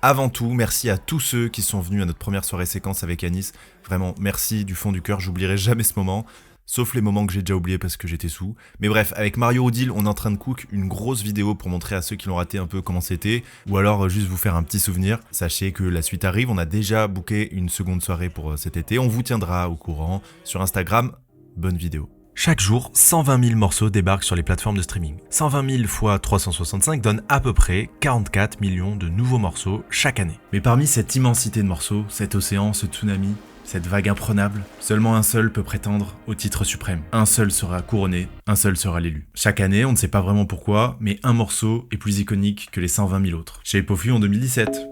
Avant tout, merci à tous ceux qui sont venus à notre première soirée séquence avec Anis. Vraiment, merci du fond du cœur, j'oublierai jamais ce moment. Sauf les moments que j'ai déjà oubliés parce que j'étais sous. Mais bref, avec Mario Odile, on est en train de cook une grosse vidéo pour montrer à ceux qui l'ont raté un peu comment c'était. Ou alors juste vous faire un petit souvenir. Sachez que la suite arrive, on a déjà booké une seconde soirée pour cet été. On vous tiendra au courant sur Instagram. Bonne vidéo. Chaque jour, 120 000 morceaux débarquent sur les plateformes de streaming. 120 000 fois 365 donne à peu près 44 millions de nouveaux morceaux chaque année. Mais parmi cette immensité de morceaux, cet océan, ce tsunami, cette vague imprenable, seulement un seul peut prétendre au titre suprême. Un seul sera couronné, un seul sera l'élu. Chaque année, on ne sait pas vraiment pourquoi, mais un morceau est plus iconique que les 120 000 autres. Shape of You en 2017.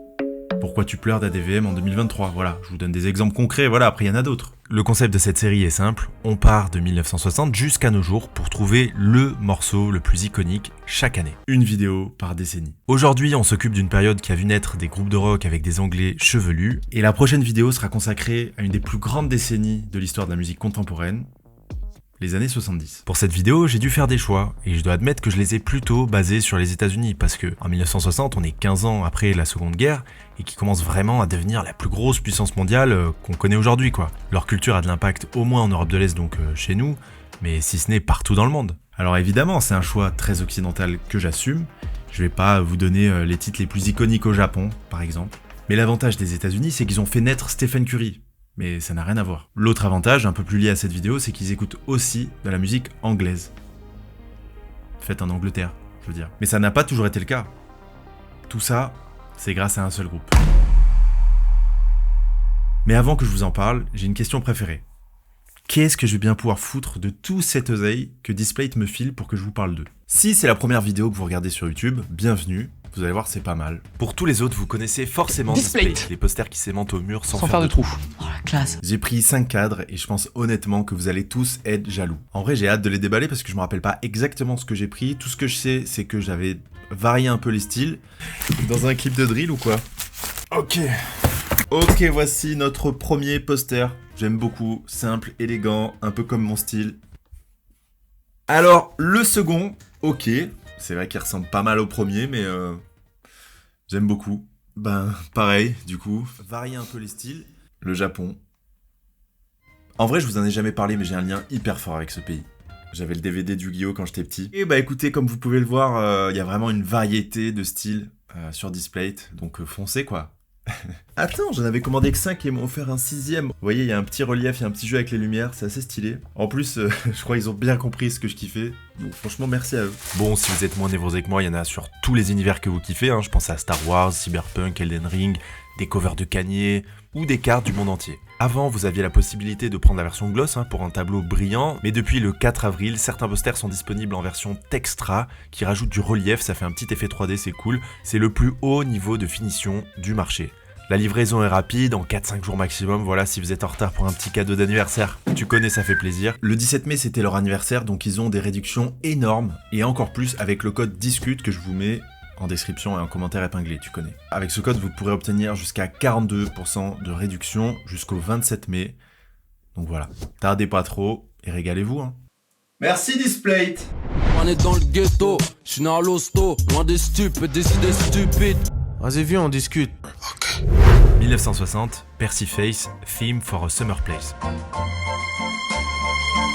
Pourquoi tu pleures d'ADVM en 2023, voilà, je vous donne des exemples concrets, voilà, après il y en a d'autres. Le concept de cette série est simple, on part de 1960 jusqu'à nos jours pour trouver le morceau le plus iconique chaque année. Une vidéo par décennie. Aujourd'hui, on s'occupe d'une période qui a vu naître des groupes de rock avec des anglais chevelus, et la prochaine vidéo sera consacrée à une des plus grandes décennies de l'histoire de la musique contemporaine, les années 70. Pour cette vidéo, j'ai dû faire des choix, et je dois admettre que je les ai plutôt basés sur les États-Unis, parce que en 1960, on est 15 ans après la Seconde Guerre, et qui commence vraiment à devenir la plus grosse puissance mondiale qu'on connaît aujourd'hui, quoi. Leur culture a de l'impact au moins en Europe de l'Est, donc chez nous, mais si ce n'est partout dans le monde. Alors évidemment, c'est un choix très occidental que j'assume, je vais pas vous donner les titres les plus iconiques au Japon, par exemple, mais l'avantage des États-Unis, c'est qu'ils ont fait naître Stephen Curry. Mais ça n'a rien à voir. L'autre avantage, un peu plus lié à cette vidéo, c'est qu'ils écoutent aussi de la musique anglaise. Faite en Angleterre, je veux dire. Mais ça n'a pas toujours été le cas. Tout ça, c'est grâce à un seul groupe. Mais avant que je vous en parle, j'ai une question préférée. Qu'est-ce que je vais bien pouvoir foutre de tout cet oseille que Displate me file pour que je vous parle d'eux? Si c'est la première vidéo que vous regardez sur YouTube, bienvenue. Vous allez voir, c'est pas mal. Pour tous les autres, vous connaissez forcément Displate, les posters qui s'aimentent au mur sans faire de trous. Oh la classe. J'ai pris 5 cadres et je pense honnêtement que vous allez tous être jaloux. En vrai, j'ai hâte de les déballer parce que je me rappelle pas exactement ce que j'ai pris. Tout ce que je sais, c'est que j'avais varié un peu les styles. Dans un clip de drill ou quoi? Ok, voici notre premier poster. J'aime beaucoup, simple, élégant, un peu comme mon style. Alors, le second, ok. C'est vrai qu'il ressemble pas mal au premier, mais j'aime beaucoup. Ben, pareil, du coup, varier un peu les styles. Le Japon. En vrai, je vous en ai jamais parlé, mais j'ai un lien hyper fort avec ce pays. J'avais le DVD du Yu-Gi-Oh quand j'étais petit. Et bah écoutez, comme vous pouvez le voir, il y a vraiment une variété de styles sur Displate, donc foncez quoi. Attends, j'en avais commandé que 5 et ils m'ont offert un 6ème. Vous voyez, il y a un petit relief, il y a un petit jeu avec les lumières, c'est assez stylé. En plus, je crois qu'ils ont bien compris ce que je kiffais. Donc franchement, merci à eux. Bon, si vous êtes moins névrosé que moi, il y en a sur tous les univers que vous kiffez. Je pense à Star Wars, Cyberpunk, Elden Ring, des covers de Kanye ou des cartes du monde entier. Avant, vous aviez la possibilité de prendre la version gloss pour un tableau brillant, mais depuis le 4 avril, certains posters sont disponibles en version Textra, qui rajoute du relief, ça fait un petit effet 3D, c'est cool. C'est le plus haut niveau de finition du marché. La livraison est rapide, en 4-5 jours maximum, voilà, si vous êtes en retard pour un petit cadeau d'anniversaire, tu connais, ça fait plaisir. Le 17 mai, c'était leur anniversaire, donc ils ont des réductions énormes, et encore plus avec le code DISCUTE que je vous mets en description et en commentaire épinglé, tu connais. Avec ce code, vous pourrez obtenir jusqu'à 42% de réduction jusqu'au 27 mai. Donc voilà, tardez pas trop et régalez-vous. Merci Displate. On est dans le ghetto, je suis né à l'hosto, loin des stupes, des idées stupides. Vas-y, viens, on discute. 1960, Percy Face, Theme for a Summer Place.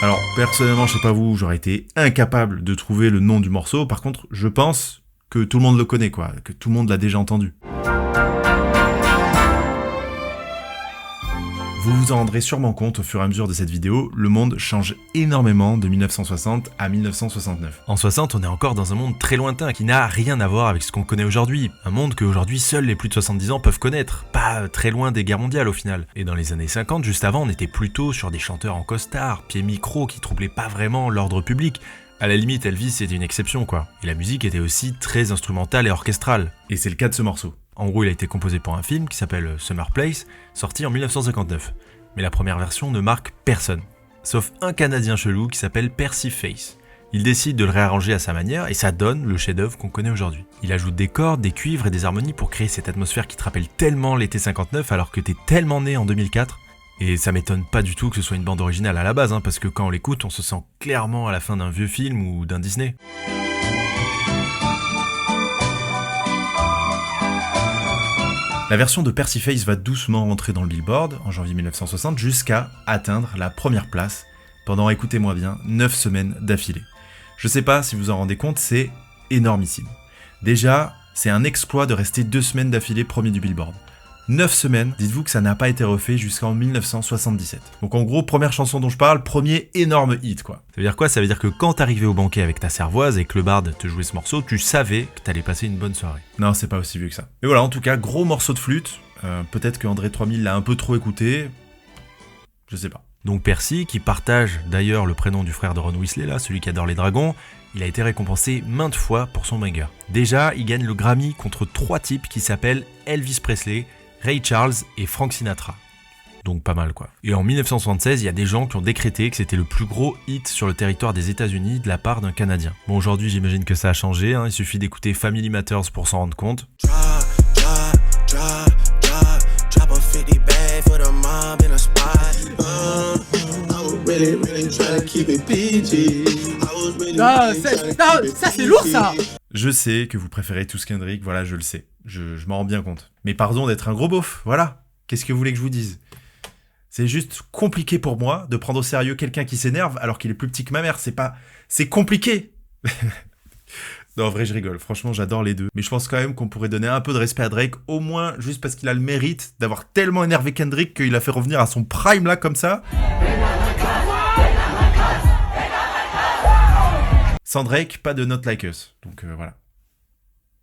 Alors, personnellement, je sais pas vous, j'aurais été incapable de trouver le nom du morceau. Par contre, je pense que tout le monde le connaît, quoi, que tout le monde l'a déjà entendu. Vous vous en rendrez sûrement compte au fur et à mesure de cette vidéo, le monde change énormément de 1960 à 1969. En 60, on est encore dans un monde très lointain qui n'a rien à voir avec ce qu'on connaît aujourd'hui. Un monde qu'aujourd'hui seuls les plus de 70 ans peuvent connaître, pas très loin des guerres mondiales au final. Et dans les années 50, juste avant, on était plutôt sur des chanteurs en costard, pieds micro qui troublaient pas vraiment l'ordre public. À la limite, Elvis c'était une exception quoi. Et la musique était aussi très instrumentale et orchestrale. Et c'est le cas de ce morceau. En gros, il a été composé pour un film qui s'appelle Summer Place, sorti en 1959. Mais la première version ne marque personne, sauf un Canadien chelou qui s'appelle Percy Face. Il décide de le réarranger à sa manière et ça donne le chef-d'œuvre qu'on connaît aujourd'hui. Il ajoute des cordes, des cuivres et des harmonies pour créer cette atmosphère qui te rappelle tellement l'été 59 alors que t'es tellement né en 2004. Et ça m'étonne pas du tout que ce soit une bande originale à la base, parce que quand on l'écoute, on se sent clairement à la fin d'un vieux film ou d'un Disney. La version de Percyface va doucement rentrer dans le Billboard en janvier 1960 jusqu'à atteindre la première place pendant, écoutez-moi bien, 9 semaines d'affilée. Je sais pas si vous en rendez compte, c'est énormissime. Déjà, c'est un exploit de rester 2 semaines d'affilée premier du Billboard. 9 semaines, dites-vous que ça n'a pas été refait jusqu'en 1977. Donc en gros, première chanson dont je parle, premier énorme hit quoi. Ça veut dire quoi? Ça veut dire que quand t'arrivais au banquet avec ta servoise et que le barde te jouait ce morceau, tu savais que t'allais passer une bonne soirée. Non, c'est pas aussi vieux que ça. Mais voilà, en tout cas, gros morceau de flûte. Peut-être que André 3000 l'a un peu trop écouté. Je sais pas. Donc Percy, qui partage d'ailleurs le prénom du frère de Ron Weasley là, celui qui adore les dragons, il a été récompensé maintes fois pour son banger. Déjà, il gagne le Grammy contre 3 types qui s'appellent Elvis Presley, Ray Charles et Frank Sinatra. Donc pas mal quoi. Et en 1976, il y a des gens qui ont décrété que c'était le plus gros hit sur le territoire des États-Unis de la part d'un Canadien. Bon, aujourd'hui, j'imagine que ça a changé, hein. Il suffit d'écouter Family Matters pour s'en rendre compte. Ça c'est lourd ça. Je sais que vous préférez tous Kendrick, voilà, je le sais. Je m'en rends bien compte. Mais pardon d'être un gros beauf, voilà. Qu'est-ce que vous voulez que je vous dise? C'est juste compliqué pour moi de prendre au sérieux quelqu'un qui s'énerve alors qu'il est plus petit que ma mère. C'est compliqué. Non, en vrai, je rigole. Franchement, j'adore les deux. Mais je pense quand même qu'on pourrait donner un peu de respect à Drake, au moins juste parce qu'il a le mérite d'avoir tellement énervé Kendrick qu'il a fait revenir à son prime là, comme ça. Sans Drake, pas de Not Like Us. Donc voilà.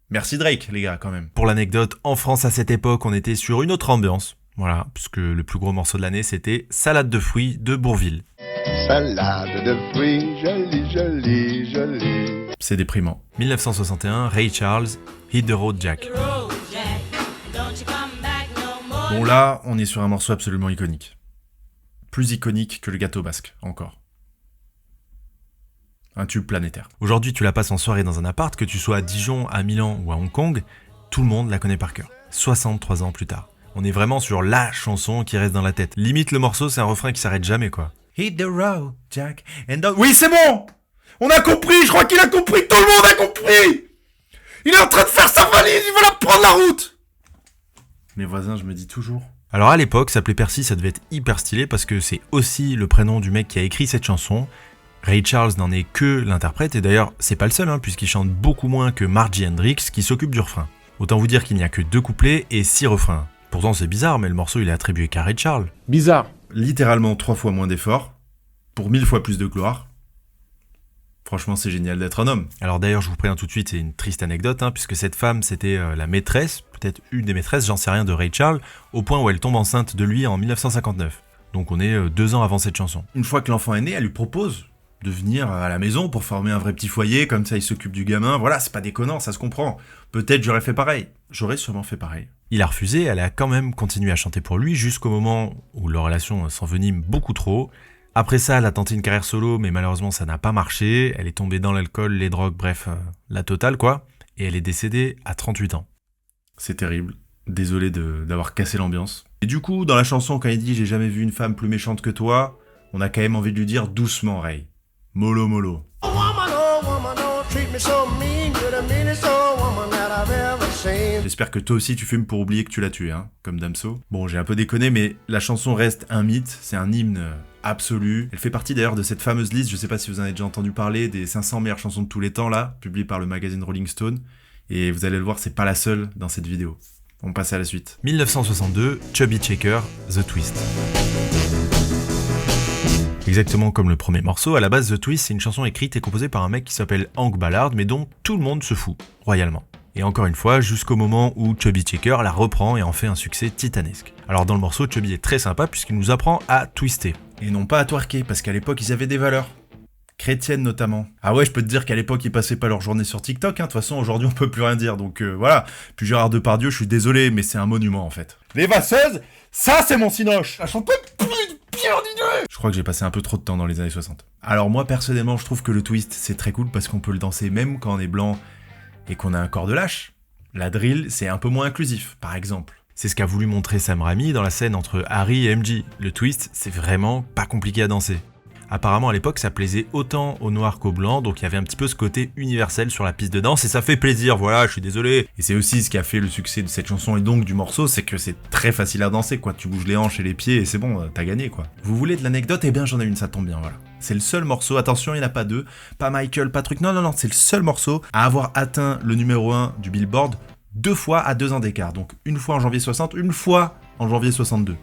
Merci Drake, les gars, quand même. Pour l'anecdote, en France, à cette époque, on était sur une autre ambiance. Voilà, puisque le plus gros morceau de l'année, c'était Salade de fruits de Bourvil. Salade de fruits, jolie, jolie, jolie. C'est déprimant. 1961, Ray Charles, Hit the Road Jack. Bon là, on est sur un morceau absolument iconique. Plus iconique que le gâteau basque, encore. Un tube planétaire. Aujourd'hui, tu la passes en soirée dans un appart, que tu sois à Dijon, à Milan ou à Hong Kong, tout le monde la connaît par cœur. 63 ans plus tard. On est vraiment sur la chanson qui reste dans la tête. Limite, le morceau, c'est un refrain qui s'arrête jamais, quoi. Hit the road, Jack, and don't... Oui, c'est bon! On a compris! Je crois qu'il a compris! Tout le monde a compris! Il est en train de faire sa valise! Il va la prendre la route! Mes voisins, je me dis toujours... Alors à l'époque, s'appeler Percy, ça devait être hyper stylé parce que c'est aussi le prénom du mec qui a écrit cette chanson. Ray Charles n'en est que l'interprète, et d'ailleurs, c'est pas le seul, hein, puisqu'il chante beaucoup moins que Margie Hendrix, qui s'occupe du refrain. Autant vous dire qu'il n'y a que 2 couplets et 6 refrains. Pourtant, c'est bizarre, mais le morceau, il est attribué qu'à Ray Charles. Bizarre. Littéralement 3 fois moins d'efforts, pour 1000 fois plus de gloire. Franchement, c'est génial d'être un homme. Alors d'ailleurs, je vous préviens tout de suite, c'est une triste anecdote, hein, puisque cette femme, c'était la maîtresse, peut-être une des maîtresses, j'en sais rien, de Ray Charles, au point où elle tombe enceinte de lui en 1959. Donc on est 2 ans avant cette chanson. Une fois que l'enfant est né, elle lui propose de venir à la maison pour former un vrai petit foyer, comme ça il s'occupe du gamin, voilà, c'est pas déconnant, ça se comprend. Peut-être j'aurais fait pareil. J'aurais sûrement fait pareil. Il a refusé, elle a quand même continué à chanter pour lui, jusqu'au moment où leur relation s'envenime beaucoup trop. Après ça, elle a tenté une carrière solo, mais malheureusement ça n'a pas marché, elle est tombée dans l'alcool, les drogues, bref, la totale quoi, et elle est décédée à 38 ans. C'est terrible, désolé d'avoir cassé l'ambiance. Et du coup, dans la chanson, quand il dit « J'ai jamais vu une femme plus méchante que toi », on a quand même envie de lui dire doucement, Ray. Mollo mollo. J'espère que toi aussi tu fumes pour oublier que tu l'as tué, hein, comme Damso. Bon, j'ai un peu déconné, mais la chanson reste un mythe, c'est un hymne absolu. Elle fait partie d'ailleurs de cette fameuse liste, je sais pas si vous en avez déjà entendu parler, des 500 meilleures chansons de tous les temps, là, publiée par le magazine Rolling Stone. Et vous allez le voir, c'est pas la seule dans cette vidéo. On passe à la suite. 1962, Chubby Checker, The Twist. Exactement comme le premier morceau, à la base The Twist, c'est une chanson écrite et composée par un mec qui s'appelle Hank Ballard, mais dont tout le monde se fout, royalement. Et encore une fois, jusqu'au moment où Chubby Checker la reprend et en fait un succès titanesque. Alors dans le morceau, Chubby est très sympa puisqu'il nous apprend à twister. Et non pas à twerker, parce qu'à l'époque, ils avaient des valeurs. Chrétiennes notamment. Ah ouais, je peux te dire qu'à l'époque, ils passaient pas leur journée sur TikTok, hein. De toute façon, aujourd'hui, on peut plus rien dire, donc voilà. Puis Gérard Depardieu, je suis désolé, mais c'est un monument en fait. Les vasseuses, ça c'est mon cinoche. La chanteuse Je crois que j'ai passé un peu trop de temps dans les années 60. Alors moi, personnellement, je trouve que le twist, c'est très cool parce qu'on peut le danser même quand on est blanc et qu'on a un corps de lâche. La drill, c'est un peu moins inclusif, par exemple. C'est ce qu'a voulu montrer Sam Raimi dans la scène entre Harry et MJ. Le twist, c'est vraiment pas compliqué à danser. Apparemment à l'époque ça plaisait autant aux noirs qu'aux blancs, donc il y avait un petit peu ce côté universel sur la piste de danse et ça fait plaisir, voilà, je suis désolé. Et c'est aussi ce qui a fait le succès de cette chanson et donc du morceau, c'est que c'est très facile à danser quoi, tu bouges les hanches et les pieds et c'est bon, t'as gagné quoi. Vous voulez de l'anecdote? Eh bien j'en ai une, ça tombe bien, voilà. C'est le seul morceau, attention il n'y en a pas deux, pas Michael, pas truc, non, c'est le seul morceau à avoir atteint le numéro 1 du Billboard 2 fois à 2 ans d'écart, donc une fois en janvier 60, une fois en janvier 62.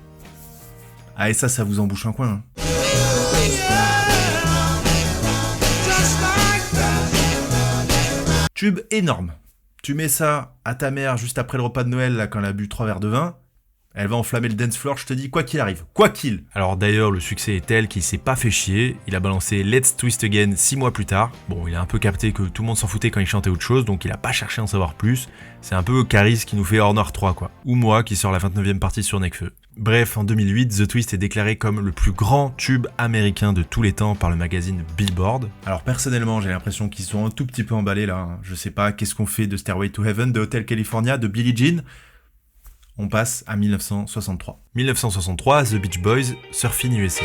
Ah et ça vous embouche un coin. Hein. Tube énorme. Tu mets ça à ta mère juste après le repas de Noël, là, quand elle a bu 3 verres de vin, elle va enflammer le dance floor, je te dis, quoi qu'il arrive. Quoi qu'il. Alors d'ailleurs, le succès est tel qu'il s'est pas fait chier, il a balancé Let's Twist Again 6 mois plus tard. Bon, il a un peu capté que tout le monde s'en foutait quand il chantait autre chose, donc il a pas cherché à en savoir plus. C'est un peu Caris qui nous fait Honor 3, quoi. Ou moi qui sort la 29e partie sur Nekfeu. Bref, en 2008, The Twist est déclaré comme le plus grand tube américain de tous les temps par le magazine Billboard. Alors personnellement, j'ai l'impression qu'ils sont un tout petit peu emballés là. Je sais pas, qu'est-ce qu'on fait de Stairway to Heaven, de Hotel California, de Billie Jean? On passe à 1963. 1963, The Beach Boys, Surfin' USA.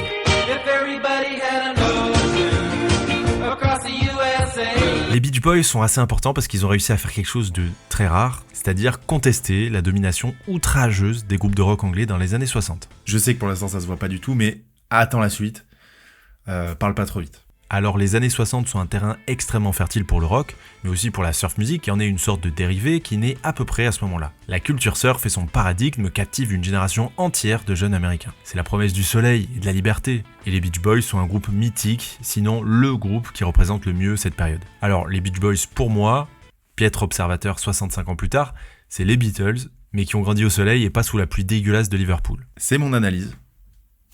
Les Beach Boys sont assez importants parce qu'ils ont réussi à faire quelque chose de très rare, c'est-à-dire contester la domination outrageuse des groupes de rock anglais dans les années 60. Je sais que pour l'instant ça se voit pas du tout, mais attends la suite, parle pas trop vite. Alors les années 60 sont un terrain extrêmement fertile pour le rock, mais aussi pour la surf music qui en est une sorte de dérivé qui naît à peu près à ce moment-là. La culture surf et son paradigme captive une génération entière de jeunes américains. C'est la promesse du soleil et de la liberté, et les Beach Boys sont un groupe mythique, sinon le groupe qui représente le mieux cette période. Alors les Beach Boys pour moi, piètre observateur 65 ans plus tard, c'est les Beatles, mais qui ont grandi au soleil et pas sous la pluie dégueulasse de Liverpool. C'est mon analyse,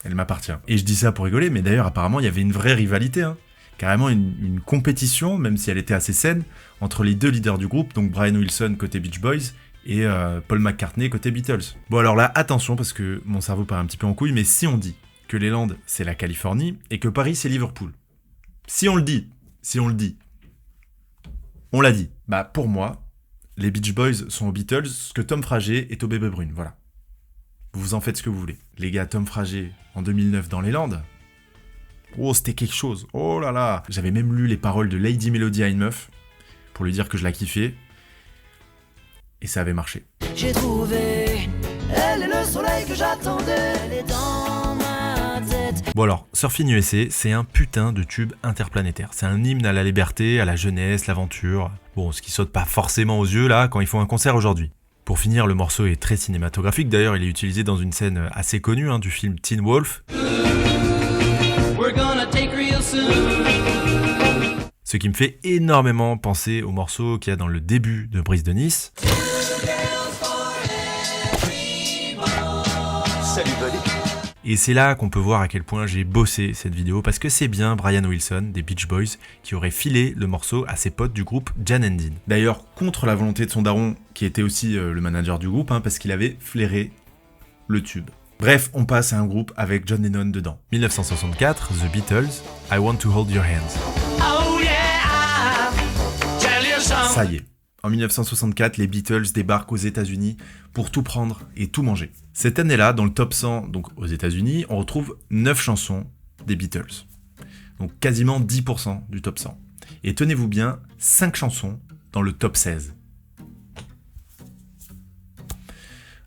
elle m'appartient. Et je dis ça pour rigoler, mais d'ailleurs apparemment il y avait une vraie rivalité, hein. Carrément une compétition, même si elle était assez saine, entre les deux leaders du groupe, donc Brian Wilson côté Beach Boys et Paul McCartney côté Beatles. Bon alors là, attention parce que mon cerveau part un petit peu en couille, mais si on dit que les Landes c'est la Californie et que Paris c'est Liverpool, si on le dit, on l'a dit, bah pour moi, les Beach Boys sont aux Beatles ce que Tom Frager est au Bébé Brune, voilà. Vous en faites ce que vous voulez. Les gars, Tom Frager en 2009 dans les Landes, oh, c'était quelque chose. Oh là là. J'avais même lu les paroles de Lady Melody à une meuf pour lui dire que je la kiffais. Et ça avait marché. J'ai trouvé, elle est le soleil que j'attendais, elle est dans ma tête. Bon alors, Surfin' USA, c'est un putain de tube interplanétaire. C'est un hymne à la liberté, à la jeunesse, l'aventure. Bon, ce qui saute pas forcément aux yeux là quand ils font un concert aujourd'hui. Pour finir, le morceau est très cinématographique. D'ailleurs, il est utilisé dans une scène assez connue du film Teen Wolf. Ce qui me fait énormément penser au morceau qu'il y a dans le début de Brise de Nice. Salut, buddy. Et c'est là qu'on peut voir à quel point j'ai bossé cette vidéo, parce que c'est bien Brian Wilson des Beach Boys qui aurait filé le morceau à ses potes du groupe Jan and Dean. D'ailleurs, contre la volonté de son daron, qui était aussi le manager du groupe, parce qu'il avait flairé le tube. Bref, on passe à un groupe avec John Lennon dedans. 1964, The Beatles, I Want to Hold Your Hands. Oh yeah, tell you something. Ça y est. En 1964, les Beatles débarquent aux États-Unis pour tout prendre et tout manger. Cette année-là, dans le top 100, donc aux États-Unis, on retrouve 9 chansons des Beatles. Donc quasiment 10% du top 100. Et tenez-vous bien, 5 chansons dans le top 16.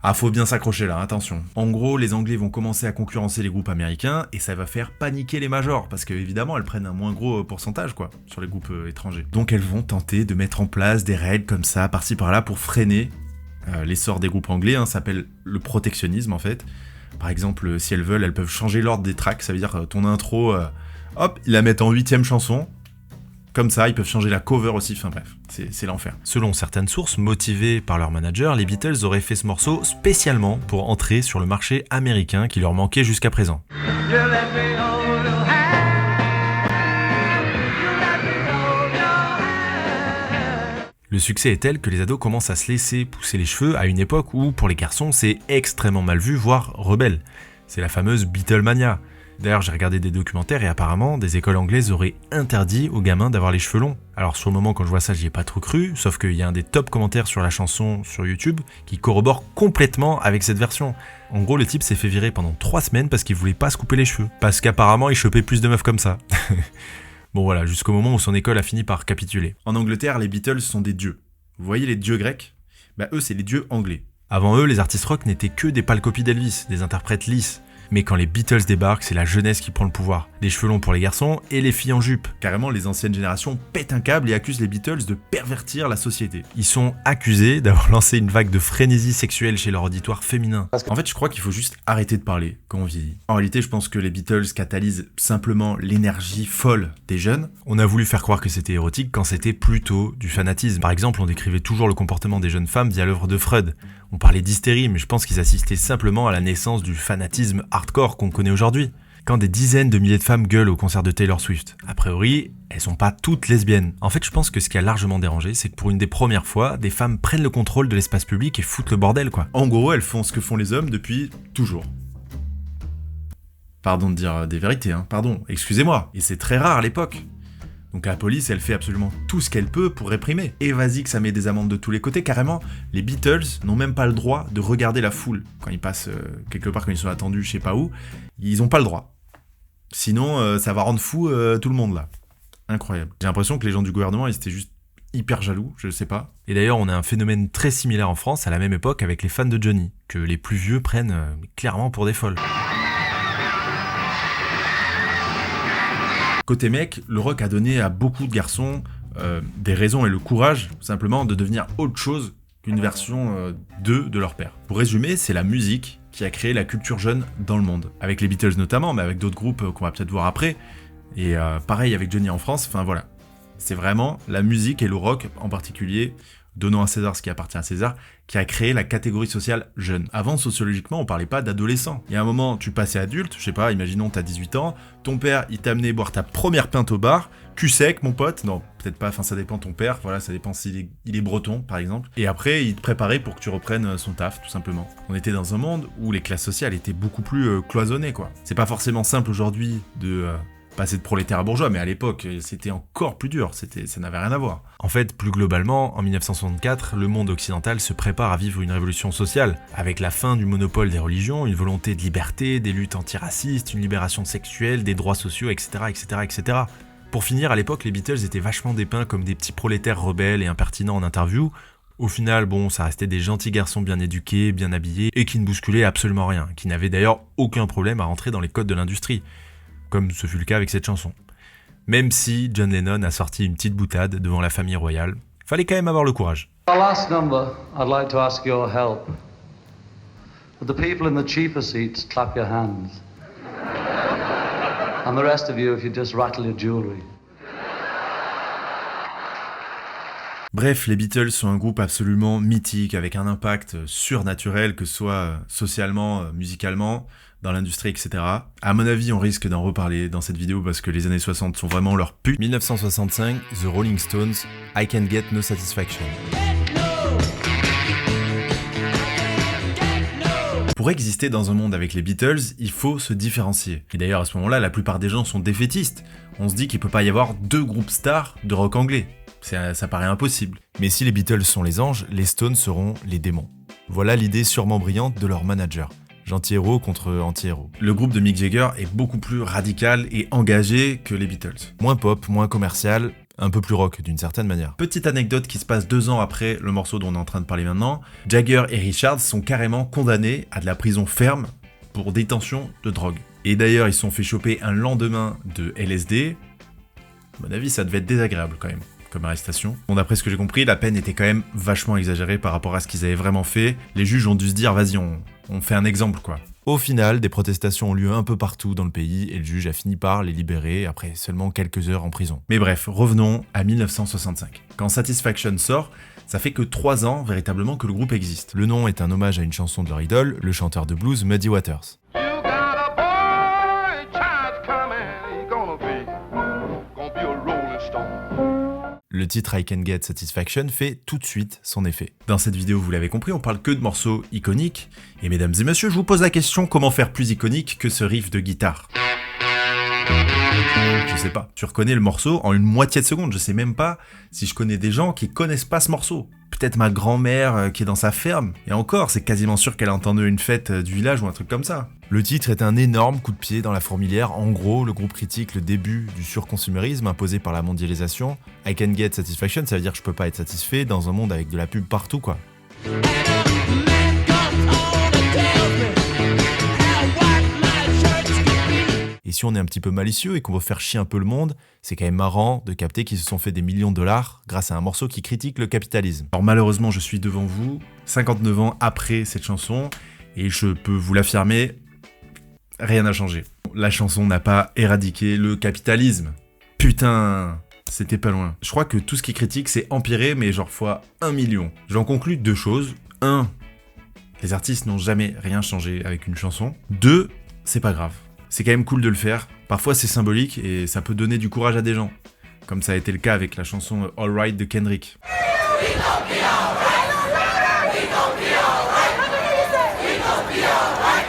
Ah, faut bien s'accrocher là, attention. En gros, les Anglais vont commencer à concurrencer les groupes américains et ça va faire paniquer les majors parce qu'évidemment, elles prennent un moins gros pourcentage quoi sur les groupes étrangers. Donc elles vont tenter de mettre en place des règles comme ça, par-ci par-là, pour freiner l'essor des groupes anglais. Ça s'appelle le protectionnisme en fait. Par exemple, si elles veulent, elles peuvent changer l'ordre des tracks. Ça veut dire ton intro, hop, ils la mettent en 8ème chanson. Comme ça, ils peuvent changer la cover aussi, enfin bref, c'est l'enfer. Selon certaines sources, motivées par leur manager, les Beatles auraient fait ce morceau spécialement pour entrer sur le marché américain qui leur manquait jusqu'à présent. Le succès est tel que les ados commencent à se laisser pousser les cheveux à une époque où, pour les garçons, c'est extrêmement mal vu, voire rebelle. C'est la fameuse Beatlemania. D'ailleurs, j'ai regardé des documentaires et apparemment, des écoles anglaises auraient interdit aux gamins d'avoir les cheveux longs. Alors sur le moment, quand je vois ça, j'y ai pas trop cru, sauf qu'il y a un des top commentaires sur la chanson sur YouTube qui corrobore complètement avec cette version. En gros, le type s'est fait virer pendant 3 semaines parce qu'il voulait pas se couper les cheveux. Parce qu'apparemment, il chopait plus de meufs comme ça. Bon voilà, jusqu'au moment où son école a fini par capituler. En Angleterre, les Beatles sont des dieux. Vous voyez les dieux grecs ? Bah eux, c'est les dieux anglais. Avant eux, les artistes rock n'étaient que des pâles copies d'Elvis, des interprètes lisses. Mais quand les Beatles débarquent, c'est la jeunesse qui prend le pouvoir. Des cheveux longs pour les garçons et les filles en jupe. Carrément, les anciennes générations pètent un câble et accusent les Beatles de pervertir la société. Ils sont accusés d'avoir lancé une vague de frénésie sexuelle chez leur auditoire féminin. En fait, je crois qu'il faut juste arrêter de parler quand on vieillit. En réalité, je pense que les Beatles catalysent simplement l'énergie folle des jeunes. On a voulu faire croire que c'était érotique quand c'était plutôt du fanatisme. Par exemple, on décrivait toujours le comportement des jeunes femmes via l'œuvre de Freud. On parlait d'hystérie, mais je pense qu'ils assistaient simplement à la naissance du fanatisme hardcore qu'on connaît aujourd'hui. Quand des dizaines de milliers de femmes gueulent au concert de Taylor Swift, a priori, elles sont pas toutes lesbiennes. En fait, je pense que ce qui a largement dérangé, c'est que pour une des premières fois, des femmes prennent le contrôle de l'espace public et foutent le bordel, quoi. En gros, elles font ce que font les hommes depuis toujours. Pardon de dire des vérités, hein, pardon, excusez-moi. Et c'est très rare à l'époque. Donc la police, elle fait absolument tout ce qu'elle peut pour réprimer. Et vas-y que ça met des amendes de tous les côtés. Carrément, les Beatles n'ont même pas le droit de regarder la foule. Quand ils passent quelque part, quand ils sont attendus, je sais pas où, ils n'ont pas le droit. Sinon, ça va rendre fou tout le monde là. Incroyable. J'ai l'impression que les gens du gouvernement, ils étaient juste hyper jaloux, je sais pas. Et d'ailleurs, on a un phénomène très similaire en France à la même époque avec les fans de Johnny, que les plus vieux prennent clairement pour des folles. Côté mec, le rock a donné à beaucoup de garçons des raisons et le courage, simplement, de devenir autre chose qu'une version d'eux, de leur père. Pour résumer, c'est la musique qui a créé la culture jeune dans le monde. Avec les Beatles notamment, mais avec d'autres groupes qu'on va peut-être voir après. Et pareil avec Johnny en France, enfin voilà. C'est vraiment la musique et le rock en particulier, donnant à César ce qui appartient à César, qui a créé la catégorie sociale jeune. Avant, sociologiquement, on parlait pas d'adolescent. Il y a un moment, tu passais adulte, je sais pas, imaginons t'as 18 ans, ton père, il t'a amené boire ta première pinte au bar, cul sec, mon pote, non, peut-être pas, enfin ça dépend de ton père, voilà, ça dépend s'il est breton, par exemple. Et après, il te préparait pour que tu reprennes son taf, tout simplement. On était dans un monde où les classes sociales étaient beaucoup plus cloisonnées, quoi. C'est pas forcément simple aujourd'hui de... passer de prolétaire à bourgeois, mais à l'époque, c'était encore plus dur, ça n'avait rien à voir. En fait, plus globalement, en 1964, le monde occidental se prépare à vivre une révolution sociale, avec la fin du monopole des religions, une volonté de liberté, des luttes antiracistes, une libération sexuelle, des droits sociaux, etc., etc., etc. Pour finir, à l'époque, les Beatles étaient vachement dépeints comme des petits prolétaires rebelles et impertinents en interview. Au final, bon, ça restait des gentils garçons bien éduqués, bien habillés, et qui ne bousculaient absolument rien, qui n'avaient d'ailleurs aucun problème à rentrer dans les codes de l'industrie. Comme ce fut le cas avec cette chanson. Même si John Lennon a sorti une petite boutade devant la famille royale, fallait quand même avoir le courage. Our last number, I'd like to ask your help. Would the people in the cheaper seats clap your hands? And the rest of you, if you just rattle your jewelry. Bref, les Beatles sont un groupe absolument mythique, avec un impact surnaturel, que ce soit socialement, musicalement, dans l'industrie, etc. À mon avis, on risque d'en reparler dans cette vidéo parce que les années 60 sont vraiment leur pute. 1965, The Rolling Stones, I Can Get No Satisfaction. Pour exister dans un monde avec les Beatles, il faut se différencier. Et d'ailleurs, à ce moment-là, la plupart des gens sont défaitistes. On se dit qu'il peut pas y avoir 2 groupes stars de rock anglais. Ça paraît impossible. Mais si les Beatles sont les anges, les Stones seront les démons. Voilà l'idée sûrement brillante de leur manager. Gentil-héros contre anti-héros. Le groupe de Mick Jagger est beaucoup plus radical et engagé que les Beatles. Moins pop, moins commercial, un peu plus rock d'une certaine manière. Petite anecdote qui se passe 2 ans après le morceau dont on est en train de parler maintenant, Jagger et Richards sont carrément condamnés à de la prison ferme pour détention de drogue. Et d'ailleurs, ils se sont fait choper un lendemain de LSD. À mon avis, ça devait être désagréable quand même, comme arrestation. Bon, d'après ce que j'ai compris, la peine était quand même vachement exagérée par rapport à ce qu'ils avaient vraiment fait. Les juges ont dû se dire, vas-y, on fait un exemple, quoi. Au final, des protestations ont lieu un peu partout dans le pays et le juge a fini par les libérer après seulement quelques heures en prison. Mais bref, revenons à 1965. Quand Satisfaction sort, ça fait que 3 ans véritablement que le groupe existe. Le nom est un hommage à une chanson de leur idole, le chanteur de blues Muddy Waters. Le titre I Can Get Satisfaction fait tout de suite son effet. Dans cette vidéo, vous l'avez compris, on parle que de morceaux iconiques. Et mesdames et messieurs, je vous pose la question, comment faire plus iconique que ce riff de guitare ? Je sais pas. Tu reconnais le morceau en une moitié de seconde. Je sais même pas si je connais des gens qui connaissent pas ce morceau. Peut-être ma grand-mère qui est dans sa ferme. Et encore, c'est quasiment sûr qu'elle a entendu une fête du village ou un truc comme ça. Le titre est un énorme coup de pied dans la fourmilière. En gros, le groupe critique le début du surconsumérisme imposé par la mondialisation. I can get satisfaction, ça veut dire que je peux pas être satisfait dans un monde avec de la pub partout, quoi. Et si on est un petit peu malicieux et qu'on veut faire chier un peu le monde, c'est quand même marrant de capter qu'ils se sont fait des millions de dollars grâce à un morceau qui critique le capitalisme. Alors malheureusement, je suis devant vous, 59 ans après cette chanson, et je peux vous l'affirmer, rien n'a changé. La chanson n'a pas éradiqué le capitalisme. Putain, c'était pas loin. Je crois que tout ce qui critique, c'est empiré, mais genre fois 1 million. J'en conclus 2 choses. 1, les artistes n'ont jamais rien changé avec une chanson. 2, c'est pas grave. C'est quand même cool de le faire. Parfois c'est symbolique et ça peut donner du courage à des gens. Comme ça a été le cas avec la chanson All Right de Kendrick.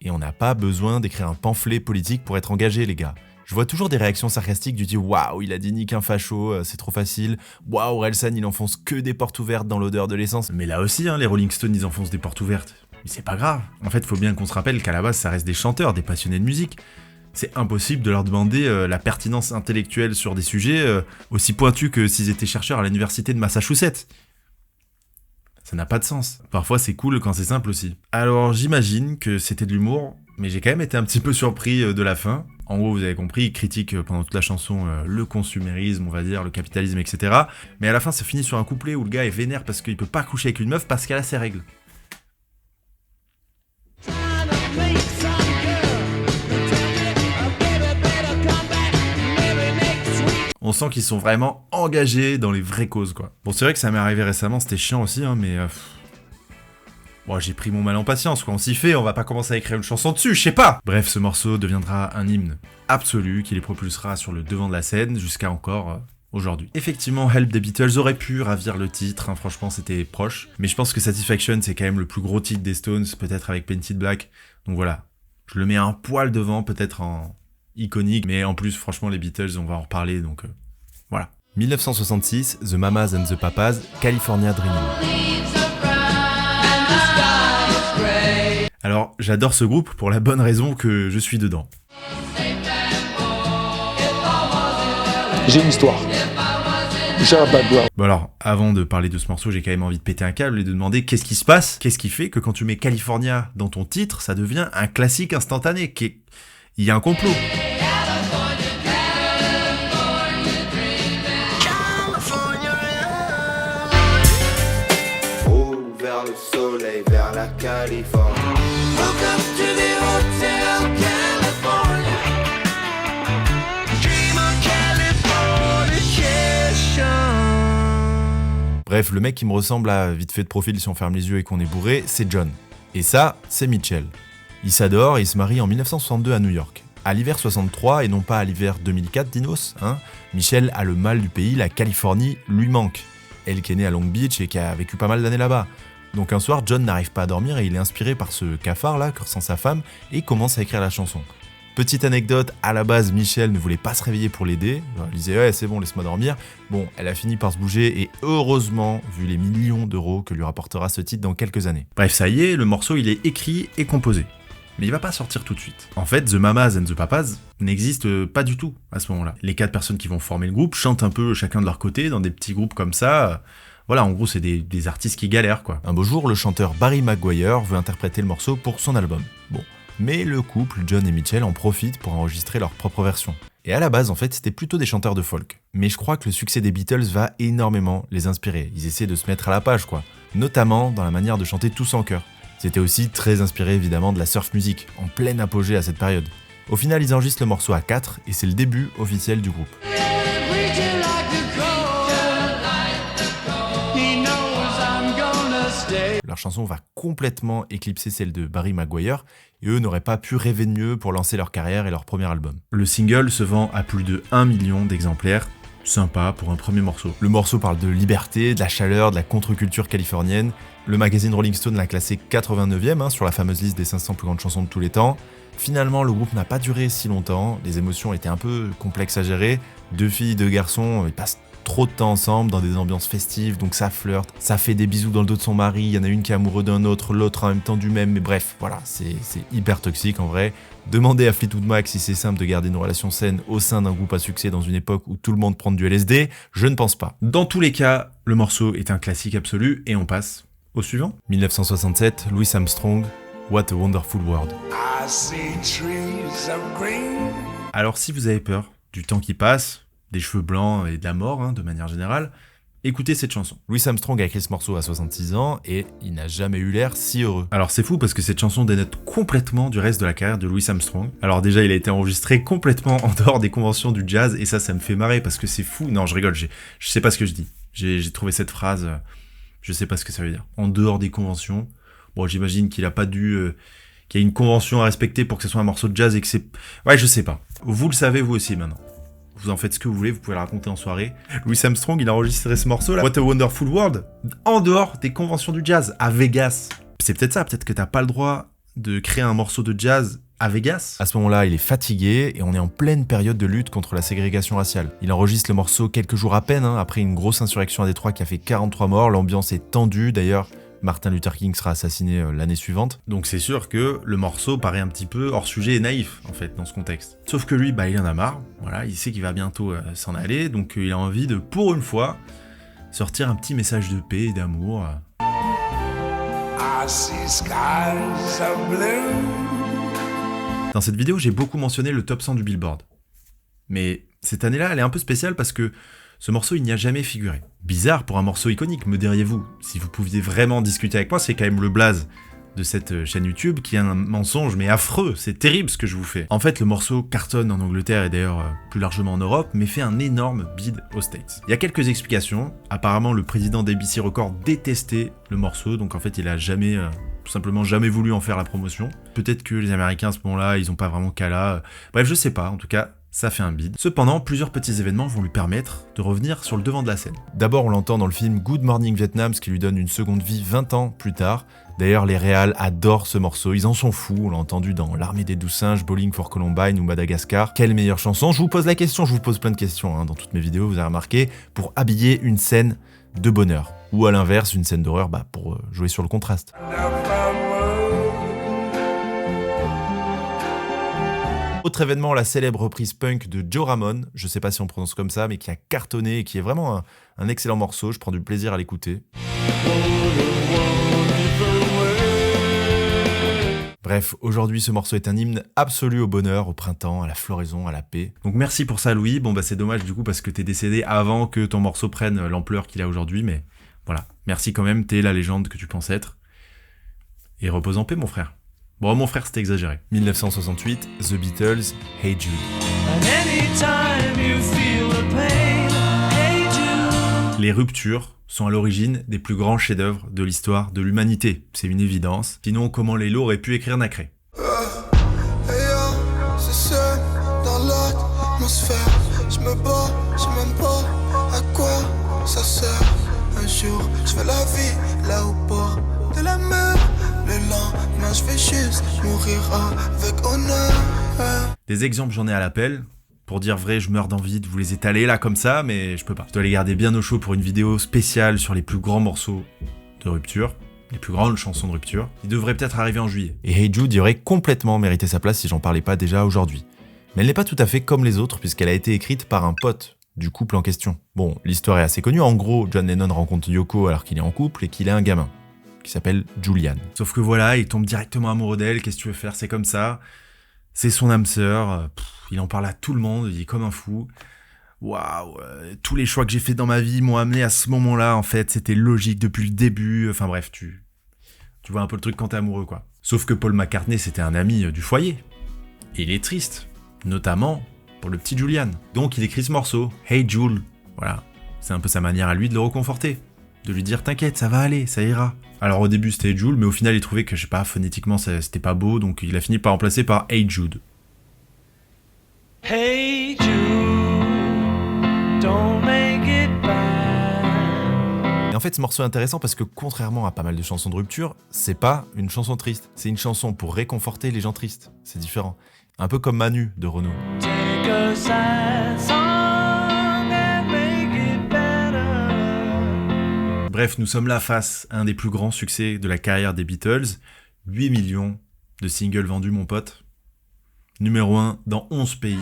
Et on n'a pas besoin d'écrire un pamphlet politique pour être engagé, les gars. Je vois toujours des réactions sarcastiques du type « Waouh, il a dit nique un facho, c'est trop facile. Waouh, Orelsan, il enfonce que des portes ouvertes dans l'odeur de l'essence. » Mais là aussi, les Rolling Stones, ils enfoncent des portes ouvertes. Mais c'est pas grave. En fait, faut bien qu'on se rappelle qu'à la base, ça reste des chanteurs, des passionnés de musique. C'est impossible de leur demander la pertinence intellectuelle sur des sujets aussi pointus que s'ils étaient chercheurs à l'université de Massachusetts. Ça n'a pas de sens. Parfois c'est cool quand c'est simple aussi. Alors j'imagine que c'était de l'humour, mais j'ai quand même été un petit peu surpris de la fin. En gros, vous avez compris, il critique pendant toute la chanson le consumérisme, on va dire, le capitalisme, etc. Mais à la fin, ça finit sur un couplet où le gars est vénère parce qu'il peut pas coucher avec une meuf parce qu'elle a ses règles. On sent qu'ils sont vraiment engagés dans les vraies causes, quoi. Bon, c'est vrai que ça m'est arrivé récemment, c'était chiant aussi, mais... Bon, j'ai pris mon mal en patience, quoi. On s'y fait, on va pas commencer à écrire une chanson dessus, je sais pas. Bref, ce morceau deviendra un hymne absolu qui les propulsera sur le devant de la scène jusqu'à encore aujourd'hui. Effectivement, Help des Beatles aurait pu ravir le titre, franchement, c'était proche. Mais je pense que Satisfaction, c'est quand même le plus gros titre des Stones, peut-être avec Painted Black. Donc voilà, je le mets un poil devant, peut-être en... iconique, mais en plus, franchement, les Beatles, on va en reparler, donc voilà. 1966, The Mamas and the Papas, California Dreaming. Alors, j'adore ce groupe pour la bonne raison que je suis dedans. J'ai une histoire. J'ai un background. Bon alors, avant de parler de ce morceau, j'ai quand même envie de péter un câble et de demander qu'est-ce qui se passe. Qu'est-ce qui fait que quand tu mets California dans ton titre, ça devient un classique instantané. Il y a un complot. Oh, vers le soleil, vers la Californie. Welcome to the Hotel California. Dream of Californication. Bref, le mec qui me ressemble à vite fait de profil si on ferme les yeux et qu'on est bourré, c'est John. Et ça, c'est Mitchell. Ils s'adorent et ils se marient en 1962 à New York. À l'hiver 63 et non pas à l'hiver 2004, Dinos, Michel a le mal du pays, la Californie lui manque. Elle qui est née à Long Beach et qui a vécu pas mal d'années là-bas. Donc un soir, John n'arrive pas à dormir et il est inspiré par ce cafard là que ressent sa femme et commence à écrire la chanson. Petite anecdote, à la base, Michel ne voulait pas se réveiller pour l'aider. Elle disait « Ouais, c'est bon, laisse-moi dormir ». Bon, elle a fini par se bouger et heureusement, vu les millions d'euros que lui rapportera ce titre dans quelques années. Bref, ça y est, le morceau il est écrit et composé. Mais il va pas sortir tout de suite. En fait, The Mamas and the Papas n'existe pas du tout à ce moment-là. Les 4 personnes qui vont former le groupe chantent un peu chacun de leur côté dans des petits groupes comme ça. Voilà, en gros, c'est des artistes qui galèrent, quoi. Un beau jour, le chanteur Barry McGuire veut interpréter le morceau pour son album. Bon. Mais le couple, John et Mitchell, en profitent pour enregistrer leur propre version. Et à la base, en fait, c'était plutôt des chanteurs de folk. Mais je crois que le succès des Beatles va énormément les inspirer. Ils essaient de se mettre à la page, quoi. Notamment dans la manière de chanter tous en chœur. C'était aussi très inspiré évidemment de la surf music, en pleine apogée à cette période. Au final, ils enregistrent le morceau à 4 et c'est le début officiel du groupe. Leur chanson va complètement éclipser celle de Barry McGuire et eux n'auraient pas pu rêver de mieux pour lancer leur carrière et leur premier album. Le single se vend à plus de 1 million d'exemplaires. Sympa pour un premier morceau. Le morceau parle de liberté, de la chaleur, de la contre-culture californienne, Le magazine Rolling Stone l'a classé 89e sur la fameuse liste des 500 plus grandes chansons de tous les temps. Finalement, le groupe n'a pas duré si longtemps, les émotions étaient un peu complexes à gérer. 2 filles, 2 garçons, ils passent trop de temps ensemble dans des ambiances festives, donc ça flirte, ça fait des bisous dans le dos de son mari, il y en a une qui est amoureuse d'un autre, l'autre en même temps du même, mais bref, voilà, c'est hyper toxique en vrai. Demandez à Fleetwood Mac si c'est simple de garder une relation saine au sein d'un groupe à succès dans une époque où tout le monde prend du LSD, je ne pense pas. Dans tous les cas, le morceau est un classique absolu et on passe au suivant. 1967, Louis Armstrong, What a Wonderful World. Alors si vous avez peur du temps qui passe, des cheveux blancs et de la mort, de manière générale, écoutez cette chanson. Louis Armstrong a écrit ce morceau à 66 ans et il n'a jamais eu l'air si heureux. Alors c'est fou parce que cette chanson dénote complètement du reste de la carrière de Louis Armstrong. Alors déjà il a été enregistré complètement en dehors des conventions du jazz et ça me fait marrer parce que c'est fou. Non je rigole, je sais pas ce que je dis. J'ai trouvé cette phrase, je sais pas ce que ça veut dire. En dehors des conventions. Bon j'imagine qu'il a pas dû... qu'il y a une convention à respecter pour que ce soit un morceau de jazz et que c'est... Ouais je sais pas. Vous le savez vous aussi maintenant. Vous en faites ce que vous voulez, vous pouvez le raconter en soirée. Louis Armstrong, il a enregistré ce morceau là, What a Wonderful World, en dehors des conventions du jazz, à Vegas. C'est peut-être ça, peut-être que t'as pas le droit de créer un morceau de jazz à Vegas. À ce moment-là, il est fatigué et on est en pleine période de lutte contre la ségrégation raciale. Il enregistre le morceau quelques jours à peine, après une grosse insurrection à Détroit qui a fait 43 morts, l'ambiance est tendue d'ailleurs. Martin Luther King sera assassiné l'année suivante. Donc c'est sûr que le morceau paraît un petit peu hors sujet et naïf, en fait, dans ce contexte. Sauf que lui, il en a marre, voilà, il sait qu'il va bientôt s'en aller, donc il a envie de, pour une fois, sortir un petit message de paix et d'amour. Dans cette vidéo, j'ai beaucoup mentionné le top 100 du Billboard. Mais cette année-là, elle est un peu spéciale parce que ce morceau, il n'y a jamais figuré. Bizarre pour un morceau iconique, me diriez-vous. Si vous pouviez vraiment discuter avec moi, c'est quand même le blaze de cette chaîne YouTube qui est un mensonge, mais affreux, c'est terrible ce que je vous fais. En fait, le morceau cartonne en Angleterre et d'ailleurs plus largement en Europe, mais fait un énorme bid aux States. Il y a quelques explications. Apparemment, le président d'ABC Records détestait le morceau, donc en fait, il a jamais... tout simplement jamais voulu en faire la promotion. Peut-être que les Américains à ce moment-là, ils ont pas vraiment qu'à là. Bref, je sais pas, en tout cas, ça fait un bid. Cependant, plusieurs petits événements vont lui permettre de revenir sur le devant de la scène. D'abord, on l'entend dans le film Good Morning Vietnam, ce qui lui donne une seconde vie 20 ans plus tard. D'ailleurs, les réals adorent ce morceau, ils en sont fous, on l'a entendu dans L'Armée des 12 singes, Bowling for Columbine ou Madagascar. Quelle meilleure chanson? Je vous pose la question, je vous pose plein de questions dans toutes mes vidéos, vous avez remarqué, pour habiller une scène de bonheur. Ou à l'inverse, une scène d'horreur, pour jouer sur le contraste. Autre événement, la célèbre reprise punk de Joe Ramone, je sais pas si on prononce comme ça, mais qui a cartonné et qui est vraiment un excellent morceau, je prends du plaisir à l'écouter. Bref, aujourd'hui ce morceau est un hymne absolu au bonheur, au printemps, à la floraison, à la paix. Donc merci pour ça Louis, c'est dommage du coup parce que t'es décédé avant que ton morceau prenne l'ampleur qu'il a aujourd'hui, mais voilà, merci quand même, t'es la légende que tu penses être. Et repose en paix mon frère. Bon, mon frère, c'était exagéré. 1968, The Beatles, Hey Jude. Les ruptures sont à l'origine des plus grands chefs-d'œuvre de l'histoire de l'humanité. C'est une évidence. Sinon, comment Lélo aurait pu écrire Nacré? C'est seul dans l'atmosphère. Je me bats, je sais même pas à quoi ça sert. Un jour, je fais la vie là au bord de la mer. Le lendemain, je vais juste mourir avec honneur. Des exemples, j'en ai à l'appel. Pour dire vrai, je meurs d'envie de vous les étaler là comme ça, mais je peux pas. Je dois les garder bien au chaud pour une vidéo spéciale sur les plus grands morceaux de rupture, les plus grandes chansons de rupture. Il devrait peut-être arriver en juillet. Et Hey Jude y aurait complètement mérité sa place si j'en parlais pas déjà aujourd'hui. Mais elle n'est pas tout à fait comme les autres puisqu'elle a été écrite par un pote du couple en question. Bon, l'histoire est assez connue. En gros, John Lennon rencontre Yoko alors qu'il est en couple et qu'il a un gamin qui s'appelle Julian. Sauf que voilà, il tombe directement amoureux d'elle, qu'est-ce que tu veux faire, c'est comme ça. C'est son âme sœur, il en parle à tout le monde, il est comme un fou. Waouh, tous les choix que j'ai faits dans ma vie m'ont amené à ce moment-là, en fait, c'était logique depuis le début. Enfin bref, tu vois un peu le truc quand t'es amoureux, quoi. Sauf que Paul McCartney, c'était un ami du foyer. Et il est triste, notamment pour le petit Julian. Donc il écrit ce morceau, Hey Jules. Voilà, c'est un peu sa manière à lui de le réconforter. De lui dire t'inquiète, ça va aller, ça ira. Alors au début c'était Jules, mais au final il trouvait que, je sais pas, phonétiquement c'était pas beau, donc il a fini par remplacer par Hey Jude. Hey Jude, don't make it bad. Et en fait, ce morceau est intéressant parce que contrairement à pas mal de chansons de rupture, c'est pas une chanson triste. C'est une chanson pour réconforter les gens tristes. C'est différent. Un peu comme Manu de Renaud. Bref, nous sommes là face à un des plus grands succès de la carrière des Beatles. 8 millions de singles vendus, mon pote. Numéro 1 dans 11 pays.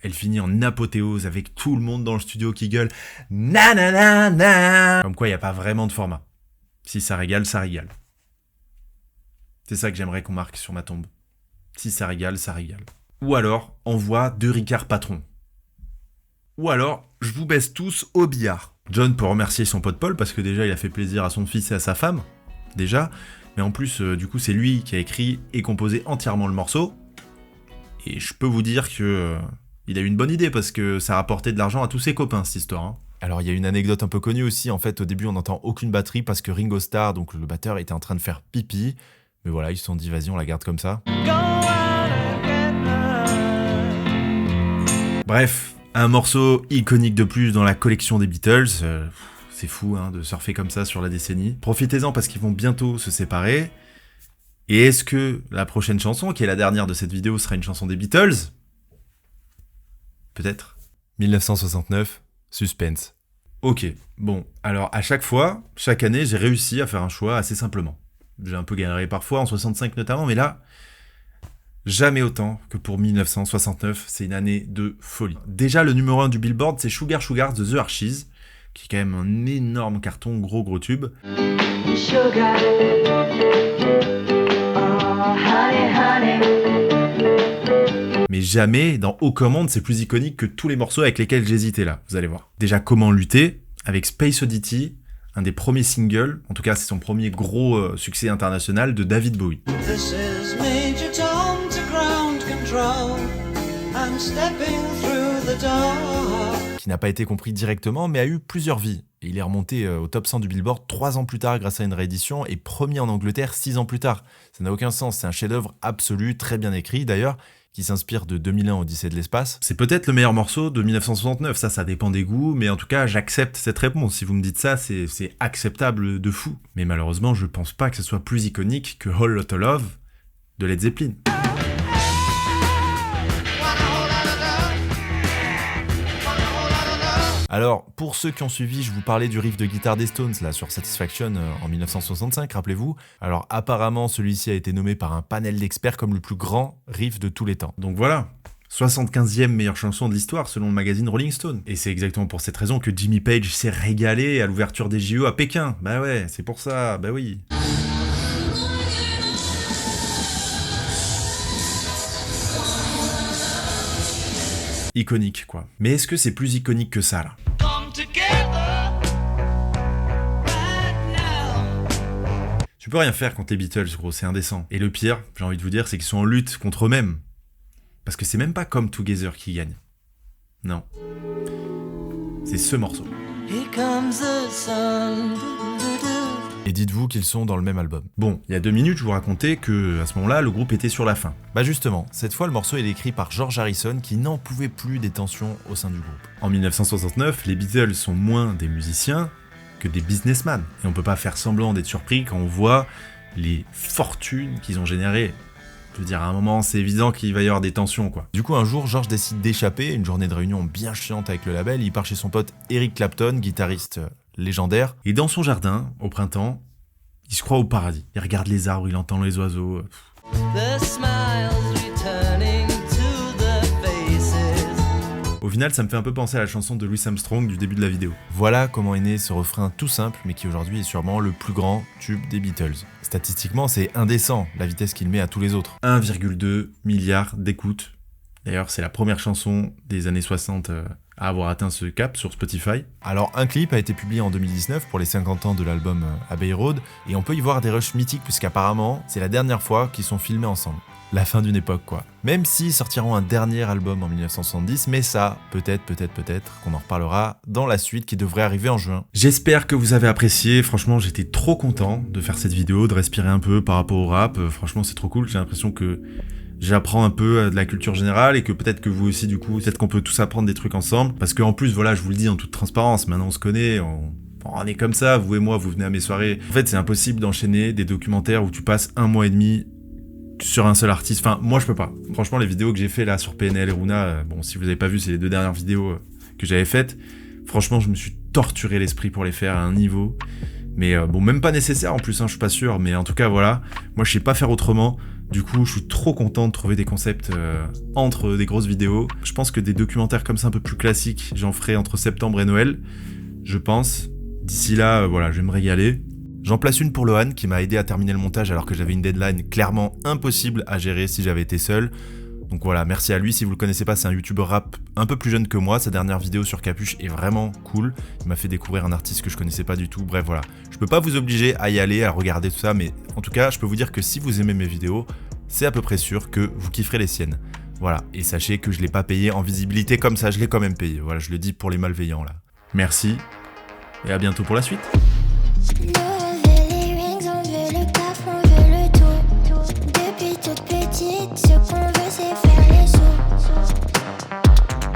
Elle finit en apothéose avec tout le monde dans le studio qui gueule « Na na na na !» Comme quoi, il n'y a pas vraiment de format. Si ça régale, ça régale. C'est ça que j'aimerais qu'on marque sur ma tombe. Si ça régale, ça régale. Ou alors, envoie de Ricard Patron. Ou alors, je vous baisse tous au billard. John peut remercier son pote Paul parce que déjà, il a fait plaisir à son fils et à sa femme. Déjà. Mais en plus, du coup, c'est lui qui a écrit et composé entièrement le morceau. Et je peux vous dire que... il a eu une bonne idée parce que ça rapportait de l'argent à tous ses copains, cette histoire. Hein. Alors, il y a une anecdote un peu connue aussi. En fait, au début, on n'entend aucune batterie parce que Ringo Starr, donc le batteur, était en train de faire pipi. Mais voilà, ils se sont dit, vas-y, on la garde comme ça. Bref, un morceau iconique de plus dans la collection des Beatles. C'est fou hein, de surfer comme ça sur la décennie. Profitez-en parce qu'ils vont bientôt se séparer. Et est-ce que la prochaine chanson, qui est la dernière de cette vidéo, sera une chanson des Beatles ? Peut-être. 1969, suspense. Ok, bon, alors à chaque fois, chaque année, j'ai réussi à faire un choix assez simplement. J'ai un peu galéré parfois, en 65 notamment, mais là, jamais autant que pour 1969, c'est une année de folie. Déjà, le numéro 1 du Billboard, c'est Sugar Sugar de The Archies, qui est quand même un énorme carton, gros tube. Sugar. Oh, honey, honey. Mais jamais, dans Aucun Monde, c'est plus iconique que tous les morceaux avec lesquels j'hésitais là, vous allez voir. Déjà, Comment lutter, avec Space Oddity, un des premiers singles, en tout cas c'est son premier gros succès international de David Bowie. This is Major Tom to ground control. I'm stepping through the door. Qui n'a pas été compris directement, mais a eu plusieurs vies. Et il est remonté au top 100 du Billboard 3 ans plus tard grâce à une réédition et premier en Angleterre 6 ans plus tard. Ça n'a aucun sens, c'est un chef-d'œuvre absolu, très bien écrit d'ailleurs, qui s'inspire de 2001 Odyssée de l'espace. C'est peut-être le meilleur morceau de 1969, ça dépend des goûts, mais en tout cas j'accepte cette réponse. Si vous me dites ça, c'est acceptable de fou. Mais malheureusement, je pense pas que ce soit plus iconique que Whole Lotta Love de Led Zeppelin. Alors, pour ceux qui ont suivi, je vous parlais du riff de guitare des Stones, là, sur Satisfaction en 1965, rappelez-vous. Alors, apparemment, celui-ci a été nommé par un panel d'experts comme le plus grand riff de tous les temps. Donc voilà, 75e meilleure chanson de l'histoire selon le magazine Rolling Stone. Et c'est exactement pour cette raison que Jimmy Page s'est régalé à l'ouverture des JO à Pékin. Bah ouais, c'est pour ça, bah oui. Iconique, quoi. Mais est-ce que c'est plus iconique que ça, là ? Tu peux rien faire contre les Beatles, gros, c'est indécent. Et le pire, j'ai envie de vous dire, c'est qu'ils sont en lutte contre eux-mêmes. Parce que c'est même pas Come Together qui gagne. Non. C'est ce morceau. Here comes the sun. Et dites-vous qu'ils sont dans le même album. Bon, il y a 2 minutes, je vous racontais que à ce moment-là, le groupe était sur la fin. Bah justement, cette fois, le morceau est écrit par George Harrison qui n'en pouvait plus des tensions au sein du groupe. En 1969, les Beatles sont moins des musiciens que des businessmen. Et on peut pas faire semblant d'être surpris quand on voit les fortunes qu'ils ont générées. Je veux dire, à un moment, c'est évident qu'il va y avoir des tensions, quoi. Du coup, un jour, George décide d'échapper, une journée de réunion bien chiante avec le label, il part chez son pote Eric Clapton, guitariste légendaire, et dans son jardin, au printemps, il se croit au paradis. Il regarde les arbres, il entend les oiseaux. The smiles returning to the faces. Au final, ça me fait un peu penser à la chanson de Louis Armstrong du début de la vidéo. Voilà comment est né ce refrain tout simple, mais qui aujourd'hui est sûrement le plus grand tube des Beatles. Statistiquement, c'est indécent, la vitesse qu'il met à tous les autres. 1,2 milliard d'écoutes. D'ailleurs, c'est la première chanson des années 60 à avoir atteint ce cap sur Spotify. Alors, un clip a été publié en 2019 pour les 50 ans de l'album Abbey Road, et on peut y voir des rushs mythiques, puisqu'apparemment, c'est la dernière fois qu'ils sont filmés ensemble. La fin d'une époque, quoi. Même s'ils sortiront un dernier album en 1970, mais ça, peut-être qu'on en reparlera dans la suite qui devrait arriver en juin. J'espère que vous avez apprécié, franchement j'étais trop content de faire cette vidéo, de respirer un peu par rapport au rap, franchement c'est trop cool, j'ai l'impression que j'apprends un peu de la culture générale et que peut-être que vous aussi du coup, peut-être qu'on peut tous apprendre des trucs ensemble. Parce qu'en plus, voilà, je vous le dis en toute transparence, maintenant on se connaît, on est comme ça, vous et moi, vous venez à mes soirées. En fait, c'est impossible d'enchaîner des documentaires où tu passes 1 mois et demi sur un seul artiste. Enfin, moi je peux pas. Franchement, les vidéos que j'ai fait là sur PNL et Runa, bon, si vous avez pas vu, c'est les 2 dernières vidéos que j'avais faites. Franchement, je me suis torturé l'esprit pour les faire à un niveau. Mais bon, même pas nécessaire en plus, hein, je suis pas sûr. Mais en tout cas, voilà. Moi, je sais pas faire autrement. Du coup, je suis trop content de trouver des concepts entre des grosses vidéos. Je pense que des documentaires comme ça un peu plus classiques, j'en ferai entre septembre et Noël. Je pense. D'ici là, voilà, je vais me régaler. J'en place une pour Lohan qui m'a aidé à terminer le montage alors que j'avais une deadline clairement impossible à gérer si j'avais été seul. Donc voilà, merci à lui. Si vous le connaissez pas, c'est un youtubeur rap un peu plus jeune que moi. Sa dernière vidéo sur Capuche est vraiment cool. Il m'a fait découvrir un artiste que je connaissais pas du tout. Bref, voilà. Je peux pas vous obliger à y aller, à regarder tout ça, mais en tout cas, je peux vous dire que si vous aimez mes vidéos, c'est à peu près sûr que vous kifferez les siennes. Voilà. Et sachez que je l'ai pas payé en visibilité comme ça, je l'ai quand même payé. Voilà, je le dis pour les malveillants là. Merci. Et à bientôt pour la suite. On veut le taf, on veut le tout. Depuis toute petite, ce qu'on